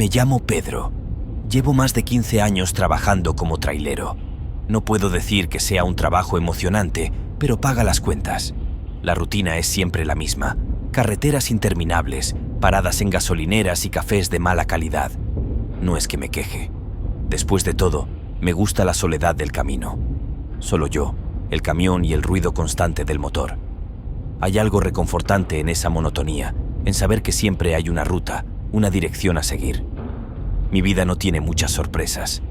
Me llamo Pedro. Llevo más de 15 años trabajando como trailero. No puedo decir que sea un trabajo emocionante, pero paga las cuentas. La rutina es siempre la misma. Carreteras interminables, paradas en gasolineras y cafés de mala calidad. No es que me queje. Después de todo, me gusta la soledad del camino. Solo yo, el camión y el ruido constante del motor. Hay algo reconfortante en esa monotonía, en saber que siempre hay una ruta, una dirección a seguir. Mi vida no tiene muchas sorpresas.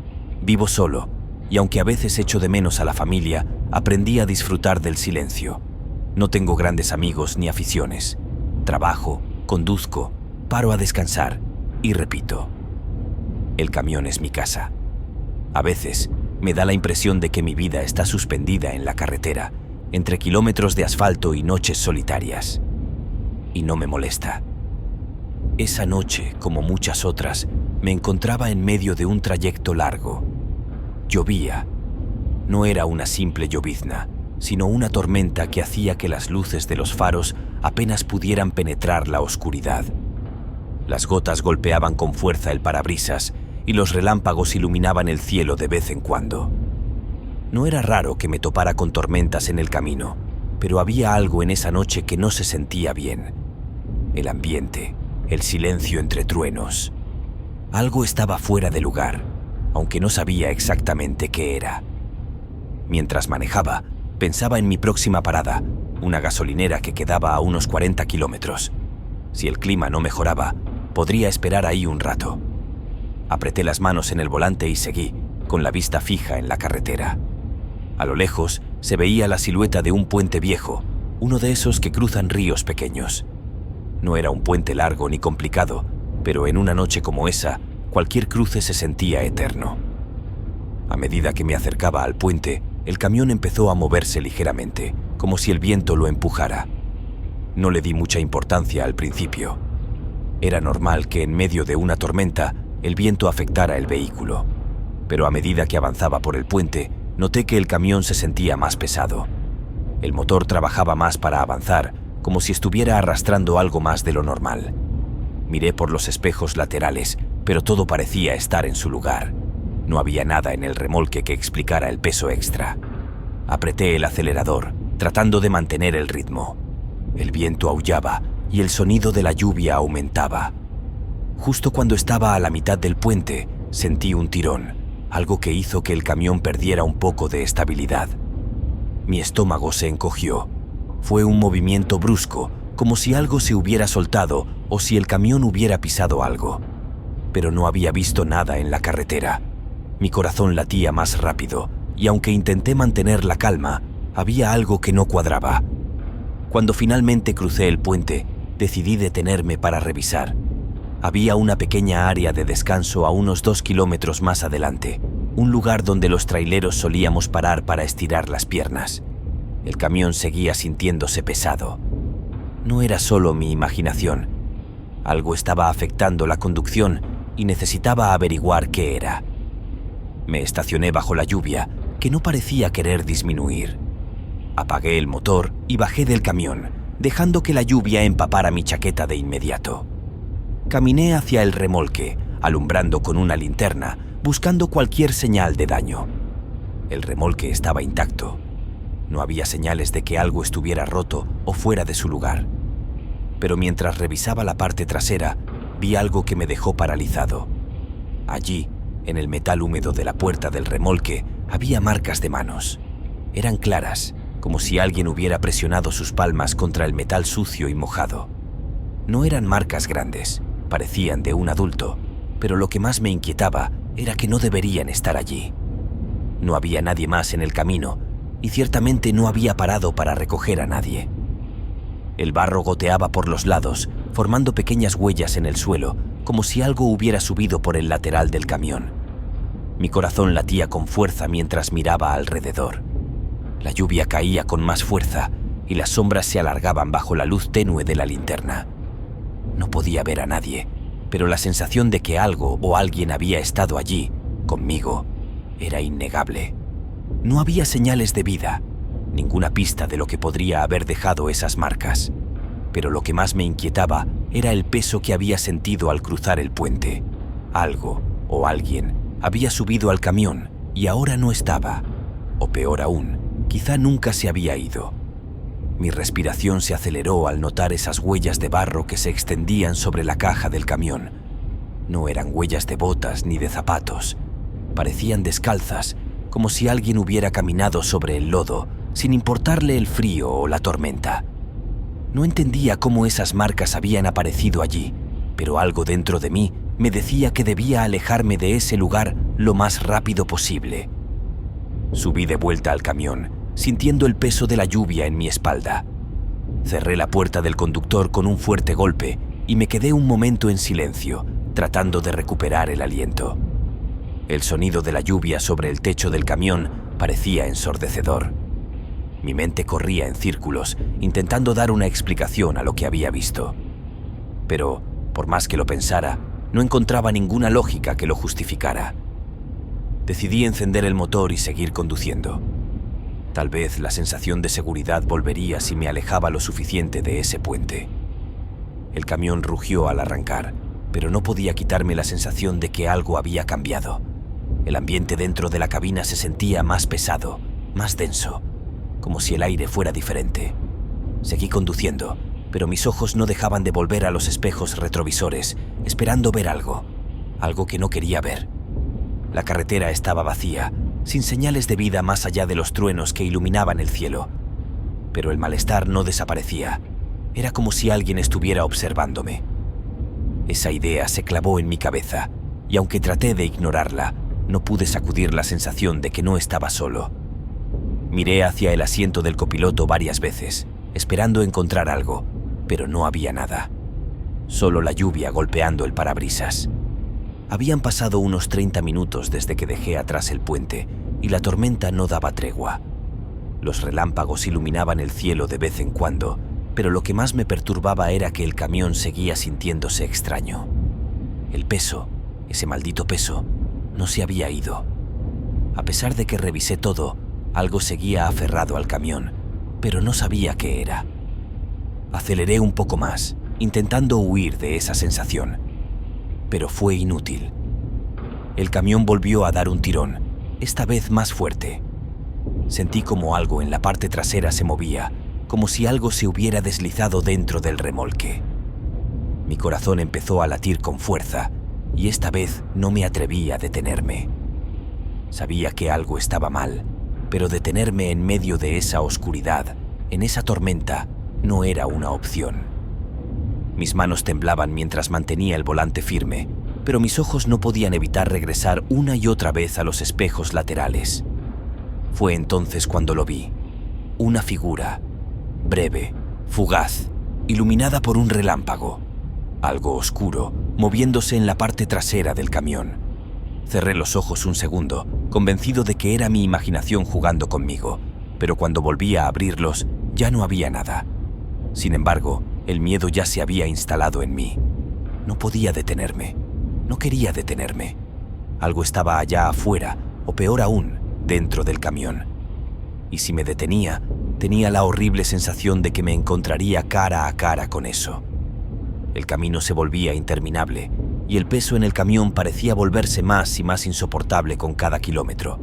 Vivo solo, y aunque a veces echo de menos a la familia, aprendí a disfrutar del silencio. No tengo grandes amigos ni aficiones. Trabajo, conduzco, paro a descansar y repito. El camión es mi casa. A veces me da la impresión de que mi vida está suspendida en la carretera, entre kilómetros de asfalto y noches solitarias. Y no me molesta. Esa noche, como muchas otras, me encontraba en medio de un trayecto largo. Llovía. No era una simple llovizna, sino una tormenta que hacía que las luces de los faros apenas pudieran penetrar la oscuridad. Las gotas golpeaban con fuerza el parabrisas y los relámpagos iluminaban el cielo de vez en cuando. No era raro que me topara con tormentas en el camino, pero había algo en esa noche que no se sentía bien. El ambiente, el silencio entre truenos. Algo estaba fuera de lugar, aunque no sabía exactamente qué era. Mientras manejaba, pensaba en mi próxima parada, una gasolinera que quedaba a unos 40 kilómetros. Si el clima no mejoraba, podría esperar ahí un rato. Apreté las manos en el volante y seguí, con la vista fija en la carretera. A lo lejos se veía la silueta de un puente viejo, uno de esos que cruzan ríos pequeños. No era un puente largo ni complicado, pero en una noche como esa, cualquier cruce se sentía eterno. A medida que me acercaba al puente, el camión empezó a moverse ligeramente, como si el viento lo empujara. No le di mucha importancia al principio. Era normal que en medio de una tormenta el viento afectara el vehículo, pero a medida que avanzaba por el puente, noté que el camión se sentía más pesado. El motor trabajaba más para avanzar, como si estuviera arrastrando algo más de lo normal. Miré por los espejos laterales, pero todo parecía estar en su lugar. No había nada en el remolque que explicara el peso extra. Apreté el acelerador, tratando de mantener el ritmo. El viento aullaba y el sonido de la lluvia aumentaba. Justo cuando estaba a la mitad del puente, sentí un tirón, algo que hizo que el camión perdiera un poco de estabilidad. Mi estómago se encogió. Fue un movimiento brusco, como si algo se hubiera soltado o si el camión hubiera pisado algo. Pero no había visto nada en la carretera. Mi corazón latía más rápido, y aunque intenté mantener la calma, había algo que no cuadraba. Cuando finalmente crucé el puente, decidí detenerme para revisar. Había una pequeña área de descanso a unos 2 kilómetros más adelante, un lugar donde los traileros solíamos parar para estirar las piernas. El camión seguía sintiéndose pesado. No era solo mi imaginación. Algo estaba afectando la conducción y necesitaba averiguar qué era. Me estacioné bajo la lluvia, que no parecía querer disminuir. Apagué el motor y bajé del camión, dejando que la lluvia empapara mi chaqueta de inmediato. Caminé hacia el remolque, alumbrando con una linterna, buscando cualquier señal de daño. El remolque estaba intacto. No había señales de que algo estuviera roto o fuera de su lugar. Pero mientras revisaba la parte trasera, vi algo que me dejó paralizado. Allí, en el metal húmedo de la puerta del remolque, había marcas de manos. Eran claras, como si alguien hubiera presionado sus palmas contra el metal sucio y mojado. No eran marcas grandes, parecían de un adulto, pero lo que más me inquietaba era que no deberían estar allí. No había nadie más en el camino, y ciertamente no había parado para recoger a nadie. El barro goteaba por los lados, formando pequeñas huellas en el suelo, como si algo hubiera subido por el lateral del camión. Mi corazón latía con fuerza mientras miraba alrededor. La lluvia caía con más fuerza y las sombras se alargaban bajo la luz tenue de la linterna. No podía ver a nadie, pero la sensación de que algo o alguien había estado allí, conmigo, era innegable. No había señales de vida, ninguna pista de lo que podría haber dejado esas marcas. Pero lo que más me inquietaba era el peso que había sentido al cruzar el puente. Algo o alguien había subido al camión y ahora no estaba. O peor aún, quizá nunca se había ido. Mi respiración se aceleró al notar esas huellas de barro que se extendían sobre la caja del camión. No eran huellas de botas ni de zapatos. Parecían descalzas, como si alguien hubiera caminado sobre el lodo, sin importarle el frío o la tormenta. No entendía cómo esas marcas habían aparecido allí, pero algo dentro de mí me decía que debía alejarme de ese lugar lo más rápido posible. Subí de vuelta al camión, sintiendo el peso de la lluvia en mi espalda. Cerré la puerta del conductor con un fuerte golpe y me quedé un momento en silencio, tratando de recuperar el aliento. El sonido de la lluvia sobre el techo del camión parecía ensordecedor. Mi mente corría en círculos, intentando dar una explicación a lo que había visto. Pero, por más que lo pensara, no encontraba ninguna lógica que lo justificara. Decidí encender el motor y seguir conduciendo. Tal vez la sensación de seguridad volvería si me alejaba lo suficiente de ese puente. El camión rugió al arrancar, pero no podía quitarme la sensación de que algo había cambiado. El ambiente dentro de la cabina se sentía más pesado, más denso, como si el aire fuera diferente. Seguí conduciendo, pero mis ojos no dejaban de volver a los espejos retrovisores, esperando ver algo que no quería ver. La carretera estaba vacía, sin señales de vida más allá de los truenos que iluminaban el cielo. Pero el malestar no desaparecía. Era como si alguien estuviera observándome. Esa idea se clavó en mi cabeza, y aunque traté de ignorarla, no pude sacudir la sensación de que no estaba solo. Miré hacia el asiento del copiloto varias veces, esperando encontrar algo, pero no había nada. Solo la lluvia golpeando el parabrisas. Habían pasado unos 30 minutos desde que dejé atrás el puente y la tormenta no daba tregua. Los relámpagos iluminaban el cielo de vez en cuando, pero lo que más me perturbaba era que el camión seguía sintiéndose extraño. El peso, ese maldito peso, no se había ido. A pesar de que revisé todo, algo seguía aferrado al camión, pero no sabía qué era. Aceleré un poco más, intentando huir de esa sensación, pero fue inútil. El camión volvió a dar un tirón, esta vez más fuerte. Sentí como algo en la parte trasera se movía, como si algo se hubiera deslizado dentro del remolque. Mi corazón empezó a latir con fuerza, y esta vez no me atreví a detenerme. Sabía que algo estaba mal, pero detenerme en medio de esa oscuridad, en esa tormenta, no era una opción. Mis manos temblaban mientras mantenía el volante firme, pero mis ojos no podían evitar regresar una y otra vez a los espejos laterales. Fue entonces cuando lo vi. Una figura, breve, fugaz, iluminada por un relámpago. Algo oscuro, moviéndose en la parte trasera del camión. Cerré los ojos un segundo, convencido de que era mi imaginación jugando conmigo, pero cuando volví a abrirlos, ya no había nada. Sin embargo, el miedo ya se había instalado en mí. No podía detenerme. No quería detenerme. Algo estaba allá afuera, o peor aún, dentro del camión. Y si me detenía, tenía la horrible sensación de que me encontraría cara a cara con eso. El camino se volvía interminable, y el peso en el camión parecía volverse más y más insoportable con cada kilómetro.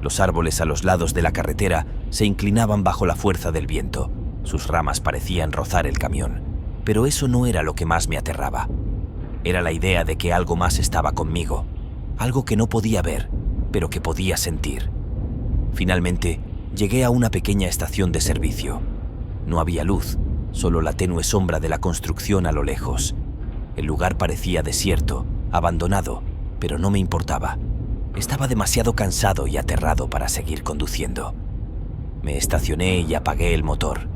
Los árboles a los lados de la carretera se inclinaban bajo la fuerza del viento. Sus ramas parecían rozar el camión, pero eso no era lo que más me aterraba. Era la idea de que algo más estaba conmigo, algo que no podía ver, pero que podía sentir. Finalmente, llegué a una pequeña estación de servicio. No había luz, solo la tenue sombra de la construcción a lo lejos. El lugar parecía desierto, abandonado, pero no me importaba. Estaba demasiado cansado y aterrado para seguir conduciendo. Me estacioné y apagué el motor.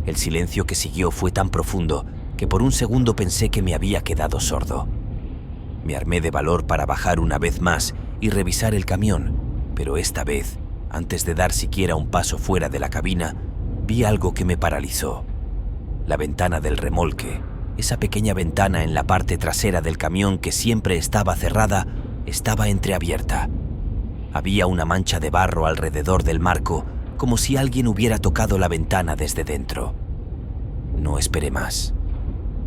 El silencio que siguió fue tan profundo que por un segundo pensé que me había quedado sordo. Me armé de valor para bajar una vez más y revisar el camión, pero esta vez, antes de dar siquiera un paso fuera de la cabina, vi algo que me paralizó. La ventana del remolque, esa pequeña ventana en la parte trasera del camión que siempre estaba cerrada, estaba entreabierta. Había una mancha de barro alrededor del marco, como si alguien hubiera tocado la ventana desde dentro. No esperé más.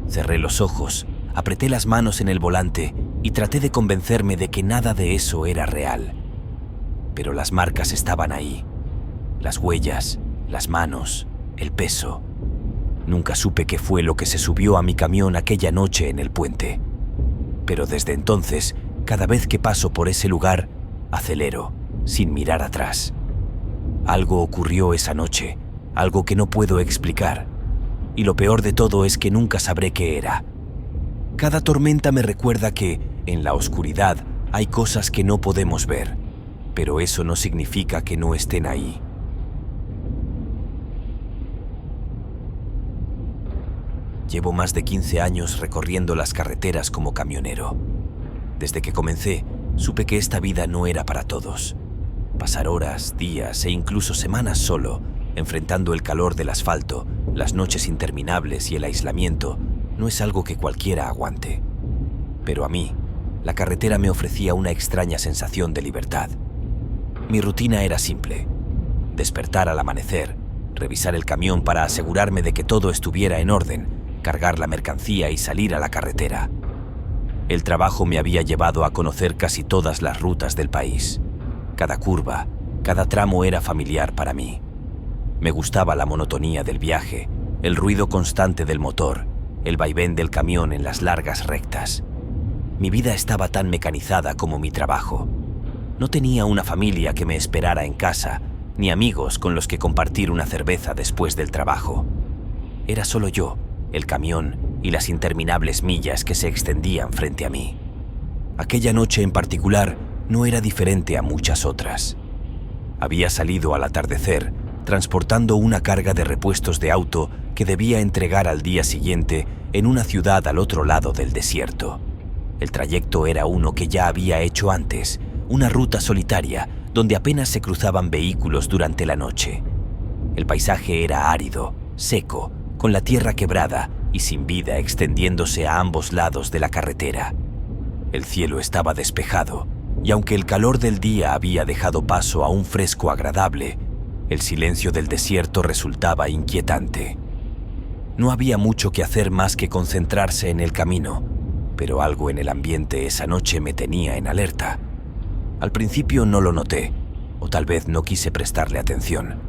Cerré los ojos, apreté las manos en el volante y traté de convencerme de que nada de eso era real. Pero las marcas estaban ahí, las huellas, las manos, el peso. Nunca supe qué fue lo que se subió a mi camión aquella noche en el puente. Pero desde entonces, cada vez que paso por ese lugar, acelero, sin mirar atrás. Algo ocurrió esa noche, algo que no puedo explicar. Y lo peor de todo es que nunca sabré qué era. Cada tormenta me recuerda que, en la oscuridad, hay cosas que no podemos ver, pero eso no significa que no estén ahí. Llevo más de 15 años recorriendo las carreteras como camionero. Desde que comencé, supe que esta vida no era para todos. Pasar horas, días e incluso semanas solo, enfrentando el calor del asfalto, las noches interminables y el aislamiento, no es algo que cualquiera aguante. Pero a mí, la carretera me ofrecía una extraña sensación de libertad. Mi rutina era simple: despertar al amanecer, revisar el camión para asegurarme de que todo estuviera en orden, cargar la mercancía y salir a la carretera. El trabajo me había llevado a conocer casi todas las rutas del país. Cada curva, cada tramo era familiar para mí. Me gustaba la monotonía del viaje, el ruido constante del motor, el vaivén del camión en las largas rectas. Mi vida estaba tan mecanizada como mi trabajo. No tenía una familia que me esperara en casa, ni amigos con los que compartir una cerveza después del trabajo. Era solo yo, el camión y las interminables millas que se extendían frente a mí. Aquella noche en particular no era diferente a muchas otras. Había salido al atardecer, transportando una carga de repuestos de auto que debía entregar al día siguiente en una ciudad al otro lado del desierto. El trayecto era uno que ya había hecho antes, una ruta solitaria donde apenas se cruzaban vehículos durante la noche. El paisaje era árido, seco, con la tierra quebrada y sin vida extendiéndose a ambos lados de la carretera. El cielo estaba despejado, y aunque el calor del día había dejado paso a un fresco agradable, el silencio del desierto resultaba inquietante. No había mucho que hacer más que concentrarse en el camino, pero algo en el ambiente esa noche me tenía en alerta. Al principio no lo noté, o tal vez no quise prestarle atención.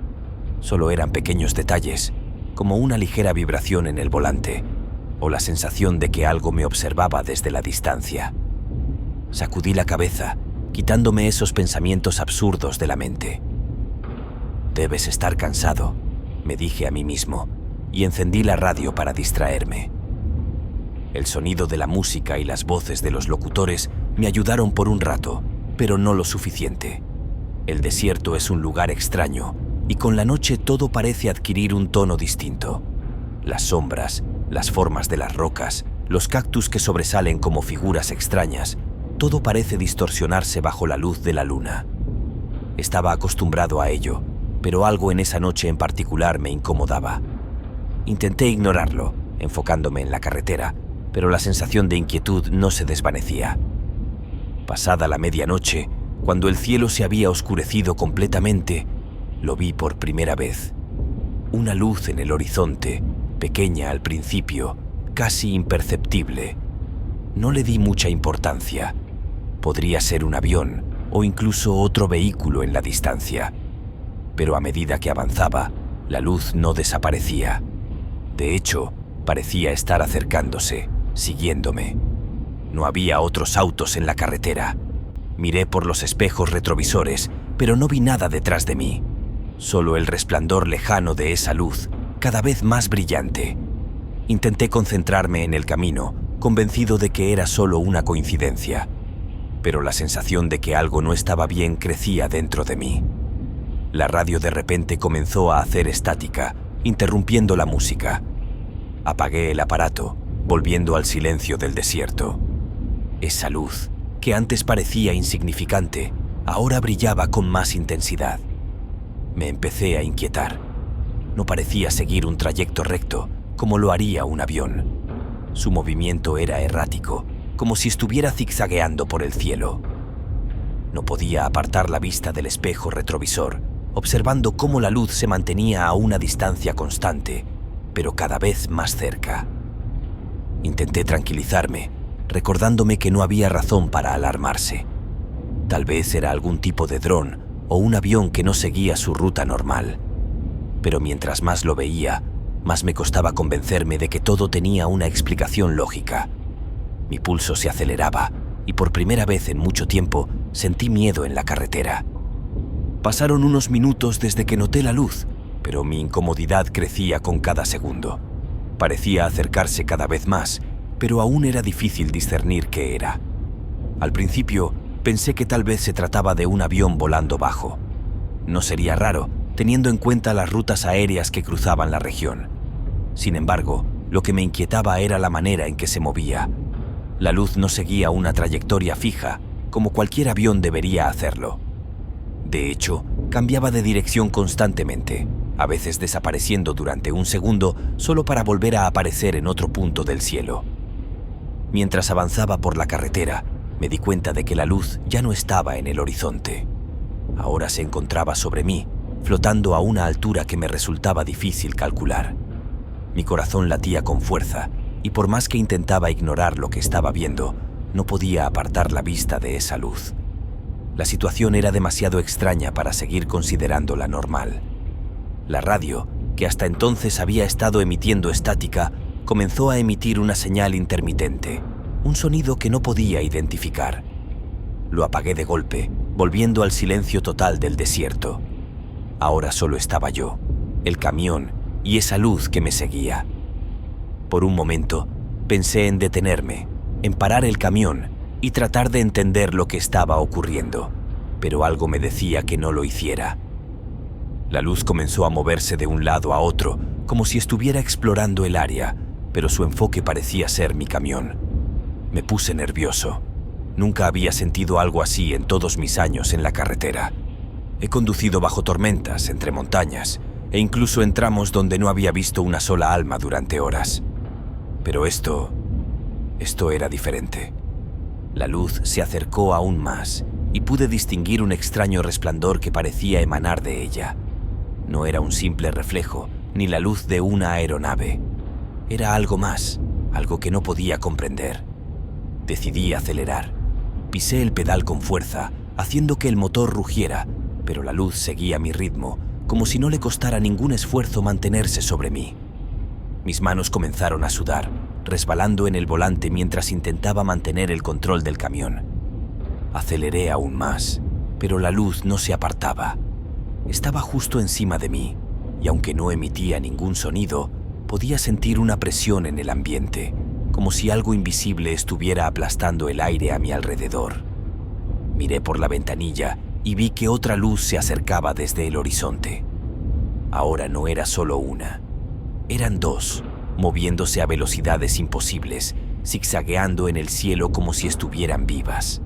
Solo eran pequeños detalles, como una ligera vibración en el volante, o la sensación de que algo me observaba desde la distancia. Sacudí la cabeza, quitándome esos pensamientos absurdos de la mente. «Debes estar cansado», me dije a mí mismo, y encendí la radio para distraerme. El sonido de la música y las voces de los locutores me ayudaron por un rato, pero no lo suficiente. El desierto es un lugar extraño, y con la noche todo parece adquirir un tono distinto. Las sombras, las formas de las rocas, los cactus que sobresalen como figuras extrañas, todo parece distorsionarse bajo la luz de la luna. Estaba acostumbrado a ello, pero algo en esa noche en particular me incomodaba. Intenté ignorarlo, enfocándome en la carretera, pero la sensación de inquietud no se desvanecía. Pasada la medianoche, cuando el cielo se había oscurecido completamente, lo vi por primera vez. Una luz en el horizonte, pequeña al principio, casi imperceptible. No le di mucha importancia. Podría ser un avión o incluso otro vehículo en la distancia. Pero a medida que avanzaba, la luz no desaparecía. De hecho, parecía estar acercándose, siguiéndome. No había otros autos en la carretera. Miré por los espejos retrovisores, pero no vi nada detrás de mí. Solo el resplandor lejano de esa luz, cada vez más brillante. Intenté concentrarme en el camino, convencido de que era solo una coincidencia. Pero la sensación de que algo no estaba bien crecía dentro de mí. La radio de repente comenzó a hacer estática, interrumpiendo la música. Apagué el aparato, volviendo al silencio del desierto. Esa luz, que antes parecía insignificante, ahora brillaba con más intensidad. Me empecé a inquietar. No parecía seguir un trayecto recto, como lo haría un avión. Su movimiento era errático, como si estuviera zigzagueando por el cielo. No podía apartar la vista del espejo retrovisor, observando cómo la luz se mantenía a una distancia constante, pero cada vez más cerca. Intenté tranquilizarme, recordándome que no había razón para alarmarse. Tal vez era algún tipo de dron o un avión que no seguía su ruta normal. Pero mientras más lo veía, más me costaba convencerme de que todo tenía una explicación lógica. Mi pulso se aceleraba y por primera vez en mucho tiempo sentí miedo en la carretera. Pasaron unos minutos desde que noté la luz, pero mi incomodidad crecía con cada segundo. Parecía acercarse cada vez más, pero aún era difícil discernir qué era. Al principio, pensé que tal vez se trataba de un avión volando bajo. No sería raro, teniendo en cuenta las rutas aéreas que cruzaban la región. Sin embargo, lo que me inquietaba era la manera en que se movía. La luz no seguía una trayectoria fija, como cualquier avión debería hacerlo. De hecho, cambiaba de dirección constantemente, a veces desapareciendo durante un segundo solo para volver a aparecer en otro punto del cielo. Mientras avanzaba por la carretera, me di cuenta de que la luz ya no estaba en el horizonte. Ahora se encontraba sobre mí, flotando a una altura que me resultaba difícil calcular. Mi corazón latía con fuerza, y por más que intentaba ignorar lo que estaba viendo, no podía apartar la vista de esa luz. La situación era demasiado extraña para seguir considerándola normal. La radio, que hasta entonces había estado emitiendo estática, comenzó a emitir una señal intermitente, un sonido que no podía identificar. Lo apagué de golpe, volviendo al silencio total del desierto. Ahora solo estaba yo, el camión y esa luz que me seguía. Por un momento, pensé en detenerme, en parar el camión y tratar de entender lo que estaba ocurriendo, pero algo me decía que no lo hiciera. La luz comenzó a moverse de un lado a otro, como si estuviera explorando el área, pero su enfoque parecía ser mi camión. Me puse nervioso. Nunca había sentido algo así en todos mis años en la carretera. He conducido bajo tormentas, entre montañas, e incluso en tramos donde no había visto una sola alma durante horas. Pero esto era diferente. La luz se acercó aún más y pude distinguir un extraño resplandor que parecía emanar de ella. No era un simple reflejo, ni la luz de una aeronave. Era algo más, algo que no podía comprender. Decidí acelerar. Pisé el pedal con fuerza, haciendo que el motor rugiera, pero la luz seguía mi ritmo, como si no le costara ningún esfuerzo mantenerse sobre mí. Mis manos comenzaron a sudar, resbalando en el volante mientras intentaba mantener el control del camión. Aceleré aún más, pero la luz no se apartaba. Estaba justo encima de mí, y aunque no emitía ningún sonido, podía sentir una presión en el ambiente, como si algo invisible estuviera aplastando el aire a mi alrededor. Miré por la ventanilla y vi que otra luz se acercaba desde el horizonte. Ahora no era solo una, eran dos, moviéndose a velocidades imposibles, zigzagueando en el cielo como si estuvieran vivas.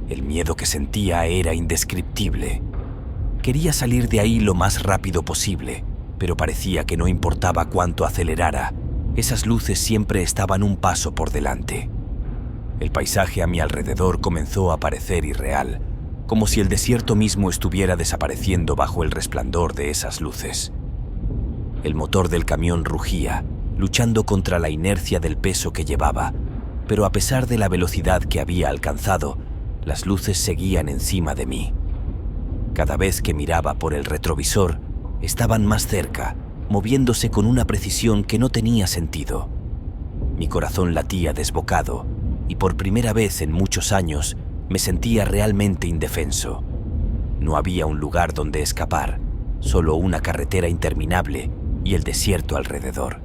El miedo que sentía era indescriptible. Quería salir de ahí lo más rápido posible, pero parecía que no importaba cuánto acelerara, esas luces siempre estaban un paso por delante. El paisaje a mi alrededor comenzó a parecer irreal, como si el desierto mismo estuviera desapareciendo bajo el resplandor de esas luces. El motor del camión rugía, luchando contra la inercia del peso que llevaba, pero a pesar de la velocidad que había alcanzado, las luces seguían encima de mí. Cada vez que miraba por el retrovisor, estaban más cerca, moviéndose con una precisión que no tenía sentido. Mi corazón latía desbocado, y por primera vez en muchos años me sentía realmente indefenso. No había un lugar donde escapar, solo una carretera interminable y el desierto alrededor.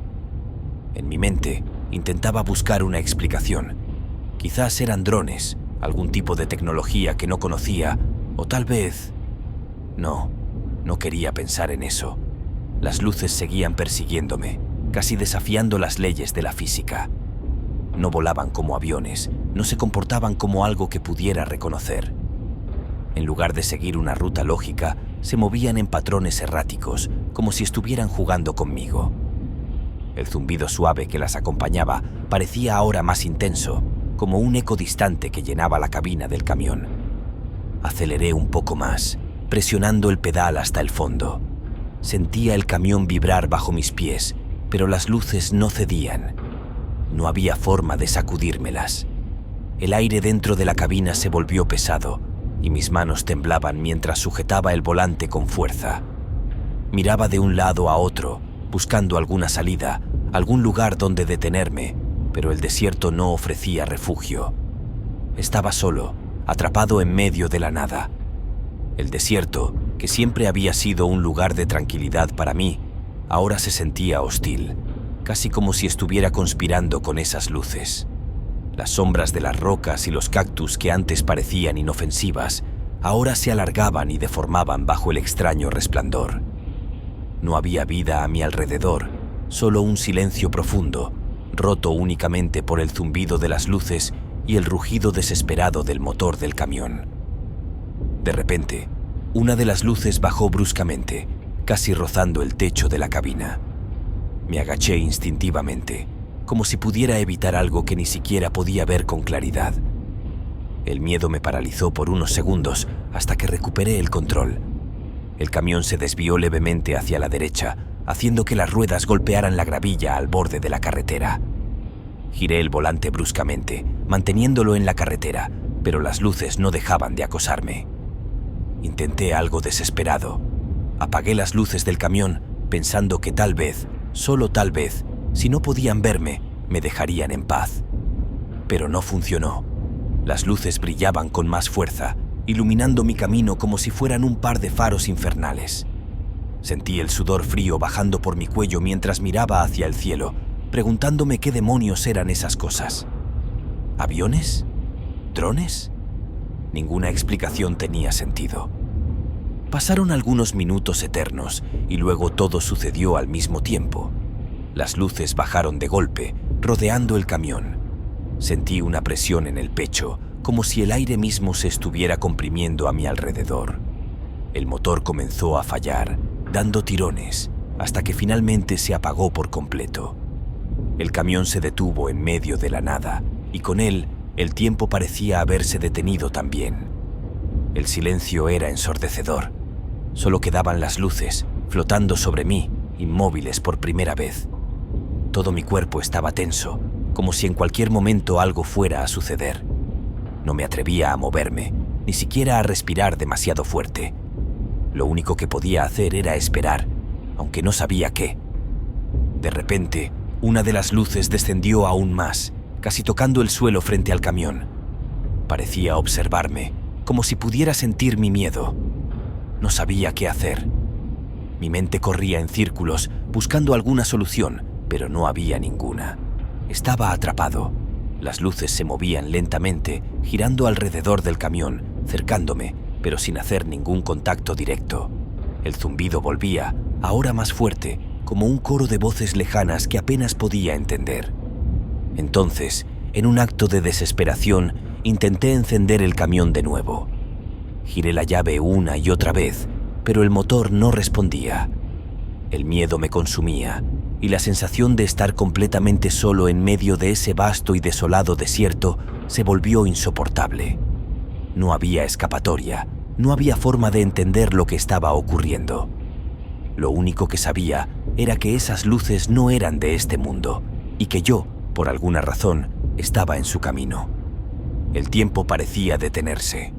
En mi mente intentaba buscar una explicación. Quizás eran drones, algún tipo de tecnología que no conocía, o tal vez... No quería pensar en eso. Las luces seguían persiguiéndome, casi desafiando las leyes de la física. No volaban como aviones, no se comportaban como algo que pudiera reconocer. En lugar de seguir una ruta lógica, se movían en patrones erráticos, como si estuvieran jugando conmigo. El zumbido suave que las acompañaba parecía ahora más intenso, como un eco distante que llenaba la cabina del camión. Aceleré un poco más, presionando el pedal hasta el fondo. Sentía el camión vibrar bajo mis pies, pero las luces no cedían. No había forma de sacudírmelas. el aire dentro de la cabina se volvió pesado y mis manos temblaban mientras sujetaba el volante con fuerza. Miraba de un lado a otro, buscando alguna salida, algún lugar donde detenerme, pero el desierto no ofrecía refugio. Estaba solo, atrapado en medio de la nada. El desierto, que siempre había sido un lugar de tranquilidad para mí, ahora se sentía hostil, casi como si estuviera conspirando con esas luces. Las sombras de las rocas y los cactus que antes parecían inofensivas, ahora se alargaban y deformaban bajo el extraño resplandor. No había vida a mi alrededor, solo un silencio profundo, roto únicamente por el zumbido de las luces y el rugido desesperado del motor del camión. De repente, una de las luces bajó bruscamente, casi rozando el techo de la cabina. Me agaché instintivamente, como si pudiera evitar algo que ni siquiera podía ver con claridad. El miedo me paralizó por unos segundos hasta que recuperé el control. El camión se desvió levemente hacia la derecha, haciendo que las ruedas golpearan la gravilla al borde de la carretera. Giré el volante bruscamente, manteniéndolo en la carretera, pero las luces no dejaban de acosarme. Intenté algo desesperado. Apagué las luces del camión, pensando que tal vez, solo tal vez, si no podían verme, me dejarían en paz. Pero no funcionó. Las luces brillaban con más fuerza, iluminando mi camino como si fueran un par de faros infernales. Sentí el sudor frío bajando por mi cuello mientras miraba hacia el cielo, preguntándome qué demonios eran esas cosas. ¿Aviones? ¿Drones? Ninguna explicación tenía sentido. Pasaron algunos minutos eternos y luego todo sucedió al mismo tiempo. Las luces bajaron de golpe, rodeando el camión. Sentí una presión en el pecho, como si el aire mismo se estuviera comprimiendo a mi alrededor. El motor comenzó a fallar, dando tirones, hasta que finalmente se apagó por completo. El camión se detuvo en medio de la nada, y con él, el tiempo parecía haberse detenido también. El silencio era ensordecedor. Solo quedaban las luces, flotando sobre mí, inmóviles por primera vez. Todo mi cuerpo estaba tenso, como si en cualquier momento algo fuera a suceder. No me atrevía a moverme, ni siquiera a respirar demasiado fuerte. Lo único que podía hacer era esperar, aunque no sabía qué. De repente, una de las luces descendió aún más, casi tocando el suelo frente al camión. Parecía observarme, como si pudiera sentir mi miedo. No sabía qué hacer. Mi mente corría en círculos, buscando alguna solución, pero no había ninguna. Estaba atrapado. Las luces se movían lentamente, girando alrededor del camión, cercándome, pero sin hacer ningún contacto directo. El zumbido volvía, ahora más fuerte, como un coro de voces lejanas que apenas podía entender. Entonces, en un acto de desesperación, intenté encender el camión de nuevo. Giré la llave una y otra vez, pero el motor no respondía. El miedo me consumía, y la sensación de estar completamente solo en medio de ese vasto y desolado desierto se volvió insoportable. No había escapatoria, no había forma de entender lo que estaba ocurriendo. Lo único que sabía era que esas luces no eran de este mundo, y que yo, por alguna razón, estaba en su camino. El tiempo parecía detenerse.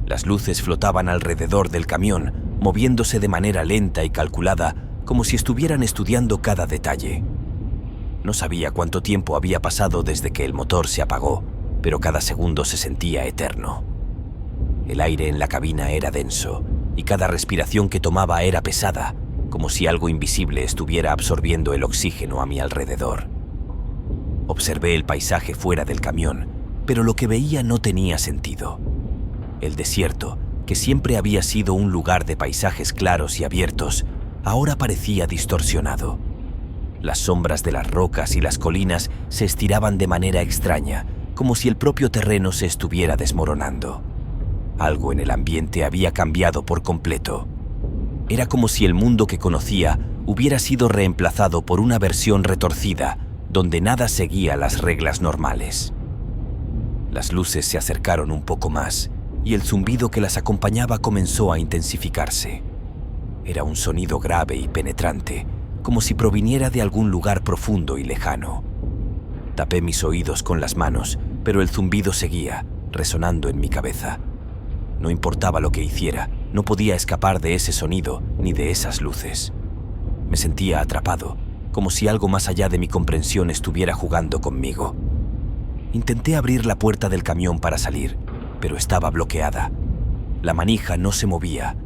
Las luces flotaban alrededor del camión, moviéndose de manera lenta y calculada, como si estuvieran estudiando cada detalle. No sabía cuánto tiempo había pasado desde que el motor se apagó, pero cada segundo se sentía eterno. El aire en la cabina era denso, y cada respiración que tomaba era pesada, como si algo invisible estuviera absorbiendo el oxígeno a mi alrededor. Observé el paisaje fuera del camión, pero lo que veía no tenía sentido. El desierto, que siempre había sido un lugar de paisajes claros y abiertos, ahora parecía distorsionado. Las sombras de las rocas y las colinas se estiraban de manera extraña, como si el propio terreno se estuviera desmoronando. Algo en el ambiente había cambiado por completo. Era como si el mundo que conocía hubiera sido reemplazado por una versión retorcida, donde nada seguía las reglas normales. Las luces se acercaron un poco más, y el zumbido que las acompañaba comenzó a intensificarse. Era un sonido grave y penetrante, como si proviniera de algún lugar profundo y lejano. Tapé mis oídos con las manos, pero el zumbido seguía, resonando en mi cabeza. No importaba lo que hiciera, no podía escapar de ese sonido ni de esas luces. Me sentía atrapado, como si algo más allá de mi comprensión estuviera jugando conmigo. Intenté abrir la puerta del camión para salir, pero estaba bloqueada. La manija no se movía.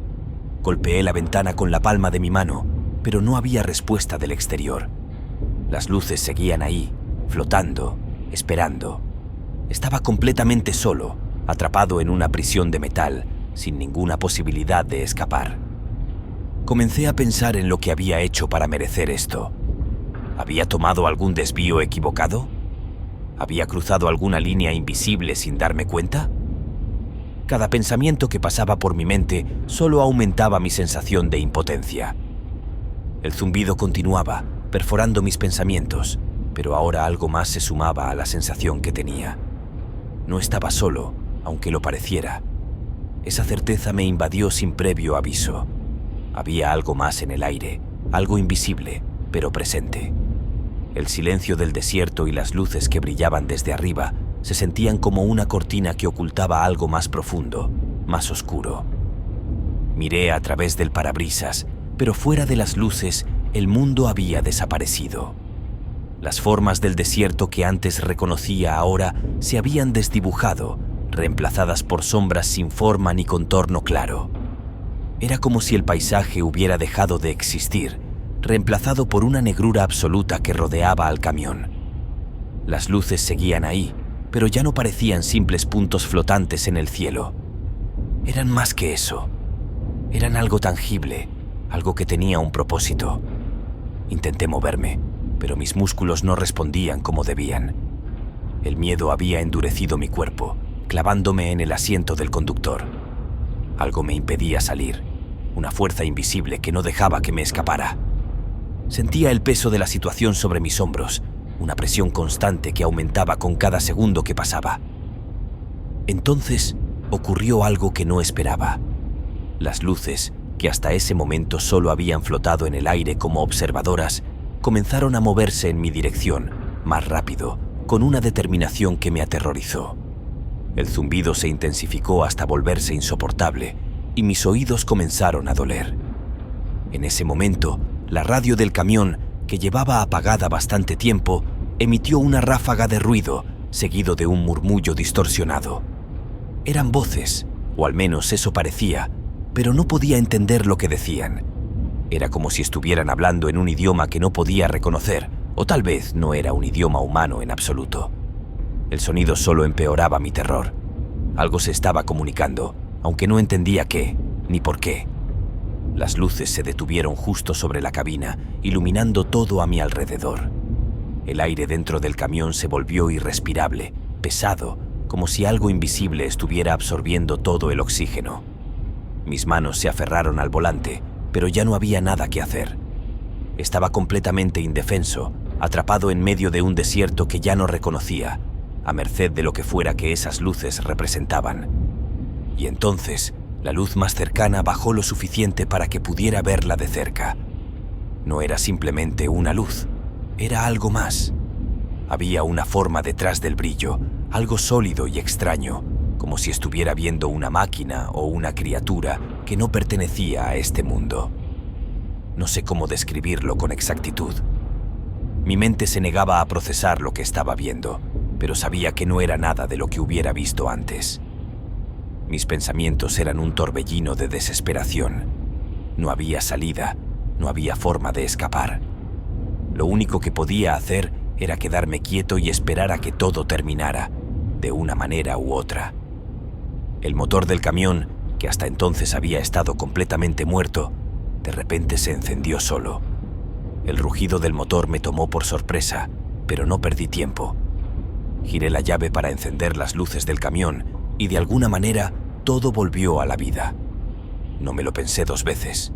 Golpeé la ventana con la palma de mi mano, pero no había respuesta del exterior. Las luces seguían ahí, flotando, esperando. Estaba completamente solo, atrapado en una prisión de metal, sin ninguna posibilidad de escapar. Comencé a pensar en lo que había hecho para merecer esto. ¿Había tomado algún desvío equivocado? ¿Había cruzado alguna línea invisible sin darme cuenta? Cada pensamiento que pasaba por mi mente solo aumentaba mi sensación de impotencia. El zumbido continuaba, perforando mis pensamientos, pero ahora algo más se sumaba a la sensación que tenía. No estaba solo, aunque lo pareciera. Esa certeza me invadió sin previo aviso. Había algo más en el aire, algo invisible, pero presente. El silencio del desierto y las luces que brillaban desde arriba se sentían como una cortina que ocultaba algo más profundo, más oscuro. Miré a través del parabrisas, pero fuera de las luces, el mundo había desaparecido. Las formas del desierto que antes reconocía ahora se habían desdibujado, reemplazadas por sombras sin forma ni contorno claro. Era como si el paisaje hubiera dejado de existir, reemplazado por una negrura absoluta que rodeaba al camión. Las luces seguían ahí, pero ya no parecían simples puntos flotantes en el cielo. Eran más que eso. Eran algo tangible, algo que tenía un propósito. Intenté moverme, pero mis músculos no respondían como debían. El miedo había endurecido mi cuerpo, clavándome en el asiento del conductor. Algo me impedía salir, una fuerza invisible que no dejaba que me escapara. Sentía el peso de la situación sobre mis hombros, una presión constante que aumentaba con cada segundo que pasaba. Entonces ocurrió algo que no esperaba. Las luces, que hasta ese momento solo habían flotado en el aire como observadoras, comenzaron a moverse en mi dirección, más rápido, con una determinación que me aterrorizó. El zumbido se intensificó hasta volverse insoportable, y mis oídos comenzaron a doler. En ese momento, la radio del camión, que llevaba apagada bastante tiempo, emitió una ráfaga de ruido, seguido de un murmullo distorsionado. Eran voces, o al menos eso parecía, pero no podía entender lo que decían. Era como si estuvieran hablando en un idioma que no podía reconocer, o tal vez no era un idioma humano en absoluto. El sonido solo empeoraba mi terror. Algo se estaba comunicando, aunque no entendía qué, ni por qué. Las luces se detuvieron justo sobre la cabina, iluminando todo a mi alrededor. El aire dentro del camión se volvió irrespirable, pesado, como si algo invisible estuviera absorbiendo todo el oxígeno. Mis manos se aferraron al volante, pero ya no había nada que hacer. Estaba completamente indefenso, atrapado en medio de un desierto que ya no reconocía, a merced de lo que fuera que esas luces representaban. Y entonces, la luz más cercana bajó lo suficiente para que pudiera verla de cerca. No era simplemente una luz, era algo más. Había una forma detrás del brillo, algo sólido y extraño, como si estuviera viendo una máquina o una criatura que no pertenecía a este mundo. No sé cómo describirlo con exactitud. Mi mente se negaba a procesar lo que estaba viendo, pero sabía que no era nada de lo que hubiera visto antes. Mis pensamientos eran un torbellino de desesperación. No había salida, no había forma de escapar. Lo único que podía hacer era quedarme quieto y esperar a que todo terminara, de una manera u otra. El motor del camión, que hasta entonces había estado completamente muerto, de repente se encendió solo. El rugido del motor me tomó por sorpresa, pero no perdí tiempo. Giré la llave para encender las luces del camión y de alguna manera todo volvió a la vida. No me lo pensé dos veces.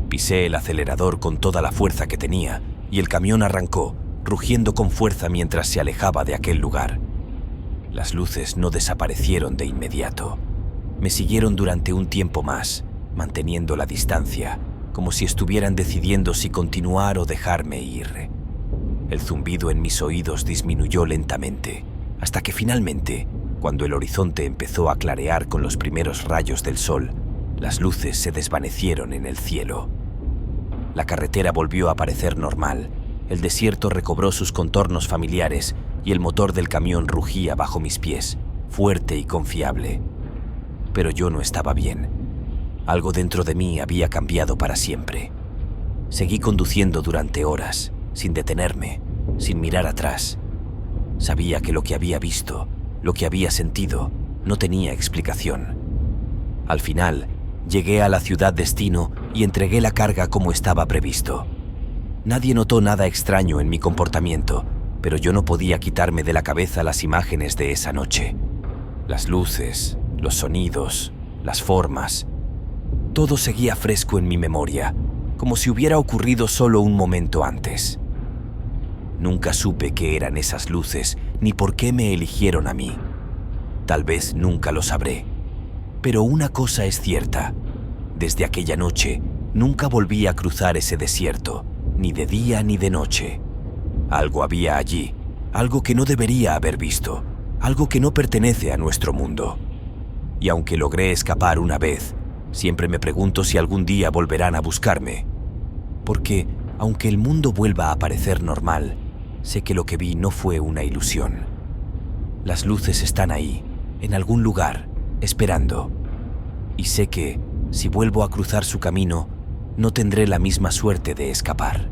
Pisé el acelerador con toda la fuerza que tenía y el camión arrancó, rugiendo con fuerza mientras se alejaba de aquel lugar. Las luces no desaparecieron de inmediato. Me siguieron durante un tiempo más, manteniendo la distancia, como si estuvieran decidiendo si continuar o dejarme ir. El zumbido en mis oídos disminuyó lentamente, hasta que finalmente, cuando el horizonte empezó a clarear con los primeros rayos del sol, las luces se desvanecieron en el cielo. La carretera volvió a parecer normal, el desierto recobró sus contornos familiares y el motor del camión rugía bajo mis pies, fuerte y confiable. Pero yo no estaba bien. Algo dentro de mí había cambiado para siempre. Seguí conduciendo durante horas, sin detenerme, sin mirar atrás. Sabía que lo que había visto, lo que había sentido, no tenía explicación. Al final, llegué a la ciudad destino y entregué la carga como estaba previsto. Nadie notó nada extraño en mi comportamiento, pero yo no podía quitarme de la cabeza las imágenes de esa noche. Las luces, los sonidos, las formas. Todo seguía fresco en mi memoria, como si hubiera ocurrido solo un momento antes. Nunca supe qué eran esas luces ni por qué me eligieron a mí. Tal vez nunca lo sabré. Pero una cosa es cierta. Desde aquella noche, nunca volví a cruzar ese desierto, ni de día ni de noche. Algo había allí, algo que no debería haber visto, algo que no pertenece a nuestro mundo. Y aunque logré escapar una vez, siempre me pregunto si algún día volverán a buscarme. Porque, aunque el mundo vuelva a parecer normal, sé que lo que vi no fue una ilusión. Las luces están ahí, en algún lugar, esperando. Y sé que, si vuelvo a cruzar su camino, no tendré la misma suerte de escapar.